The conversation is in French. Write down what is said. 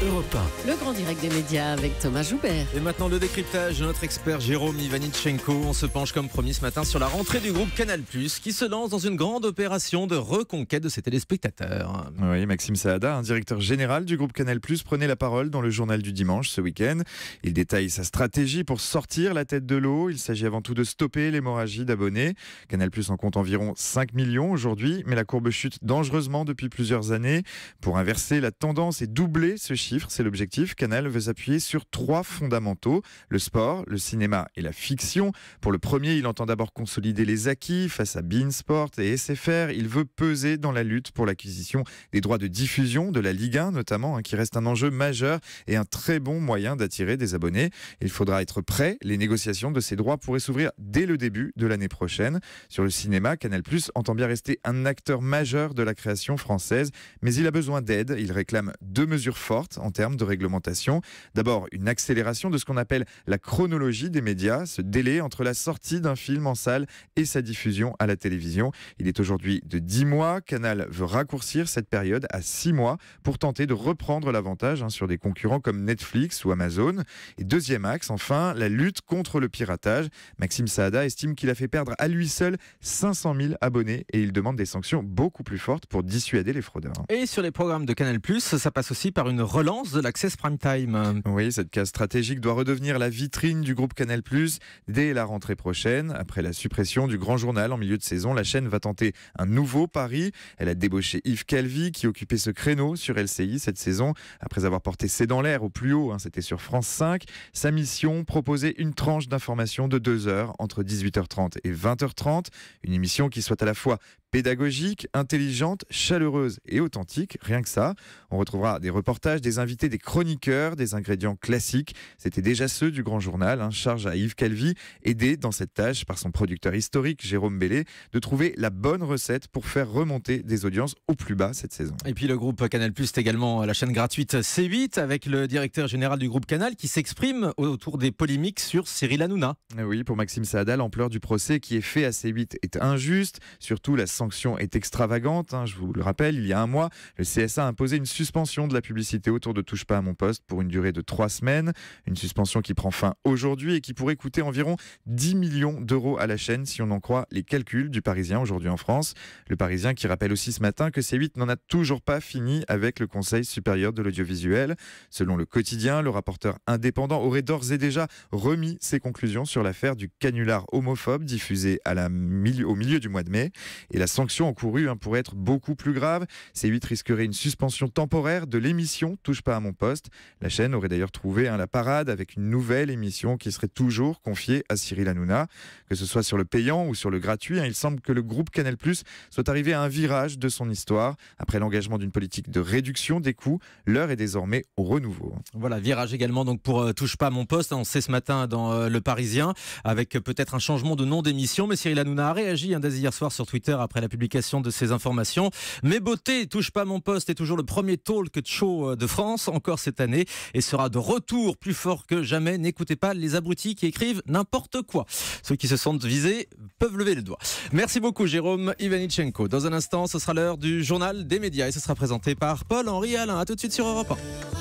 Europe 1. Le grand direct des médias avec Thomas Joubert. Et maintenant le décryptage de notre expert Jérôme Ivanichenko. On se penche comme promis ce matin sur la rentrée du groupe Canal+, qui se lance dans une grande opération de reconquête de ses téléspectateurs. Oui, Maxime Saada, un directeur général du groupe Canal+, prenait la parole dans le journal du dimanche ce week-end. Il détaille sa stratégie pour sortir la tête de l'eau. Il s'agit avant tout de stopper l'hémorragie d'abonnés. Canal+ en compte environ 5 millions aujourd'hui, mais la courbe chute dangereusement depuis plusieurs années. Pour inverser la tendance et doubler ce chiffre, c'est l'objectif. Canal veut s'appuyer sur 3 fondamentaux, le sport, le cinéma et la fiction. Pour le premier, il entend d'abord consolider les acquis face à beIN Sport et SFR. Il veut peser dans la lutte pour l'acquisition des droits de diffusion de la Ligue 1 notamment, qui reste un enjeu majeur et un très bon moyen d'attirer des abonnés. Il faudra être prêt. Les négociations de ces droits pourraient s'ouvrir dès le début de l'année prochaine. Sur le cinéma, Canal+ entend bien rester un acteur majeur de la création française, mais il a besoin d'aide. Il réclame 2 mesures fortes en termes de réglementation. D'abord, une accélération de ce qu'on appelle la chronologie des médias, ce délai entre la sortie d'un film en salle et sa diffusion à la télévision. Il est aujourd'hui de 10 mois. Canal veut raccourcir cette période à 6 mois pour tenter de reprendre l'avantage sur des concurrents comme Netflix ou Amazon. Et deuxième axe, enfin, la lutte contre le piratage. Maxime Saada estime qu'il a fait perdre à lui seul 500 000 abonnés et il demande des sanctions beaucoup plus fortes pour dissuader les fraudeurs. Et sur les programmes de Canal+, ça passe aussi par une relance de l'Access Prime Time. Oui, cette case stratégique doit redevenir la vitrine du groupe Canal+ dès la rentrée prochaine. Après la suppression du Grand Journal en milieu de saison, la chaîne va tenter un nouveau pari. Elle a débauché Yves Calvi qui occupait ce créneau sur LCI cette saison après avoir porté C'est dans l'air au plus haut, c'était sur France 5. Sa mission, proposer une tranche d'information de 2 heures entre 18h30 et 20h30. Une émission qui soit à la fois pédagogique, intelligente, chaleureuse et authentique, rien que ça. On retrouvera des reportages, des invités, des chroniqueurs, des ingrédients classiques. C'était déjà ceux du Grand Journal, charge à Yves Calvi, aidé dans cette tâche par son producteur historique Jérôme Bellé, de trouver la bonne recette pour faire remonter des audiences au plus bas cette saison. Et puis le groupe Canal+, c'est également la chaîne gratuite C8 avec le directeur général du groupe Canal qui s'exprime autour des polémiques sur Cyril Hanouna. Oui, pour Maxime Saada, l'ampleur du procès qui est fait à C8 est injuste. Surtout, la sanction est extravagante. Je vous le rappelle, il y a un mois, le CSA a imposé une suspension de la publicité autour de Touche pas à mon poste pour une durée de 3 semaines. Une suspension qui prend fin aujourd'hui et qui pourrait coûter environ 10 millions d'euros à la chaîne si on en croit les calculs du Parisien aujourd'hui en France. Le Parisien qui rappelle aussi ce matin que C8 n'en a toujours pas fini avec le Conseil supérieur de l'audiovisuel. Selon le quotidien, le rapporteur indépendant aurait d'ores et déjà remis ses conclusions sur l'affaire du canular homophobe diffusé au milieu du mois de mai. Et la sanction encourue pourrait être beaucoup plus grave. C8 risquerait une suspension temporaire de l'émission Touche pas à mon poste. La chaîne aurait d'ailleurs trouvé la parade avec une nouvelle émission qui serait toujours confiée à Cyril Hanouna. Que ce soit sur le payant ou sur le gratuit, il semble que le groupe Canal+ soit arrivé à un virage de son histoire. Après l'engagement d'une politique de réduction des coûts, l'heure est désormais au renouveau. Voilà, virage également donc pour Touche pas à mon poste. On sait ce matin dans Le Parisien avec peut-être un changement de nom d'émission. Mais Cyril Hanouna a réagi dès hier soir sur Twitter après la publication de ces informations. Mais beauté, Touche pas à mon poste est toujours le premier talk show de France encore cette année et sera de retour plus fort que jamais. N'écoutez pas les abrutis qui écrivent n'importe quoi. Ceux qui se sentent visés peuvent lever les doigts. Merci beaucoup Jérôme Ivanichenko. Dans un instant, ce sera l'heure du journal des médias et ce sera présenté par Paul-Henri Alain. A tout de suite sur Europe 1.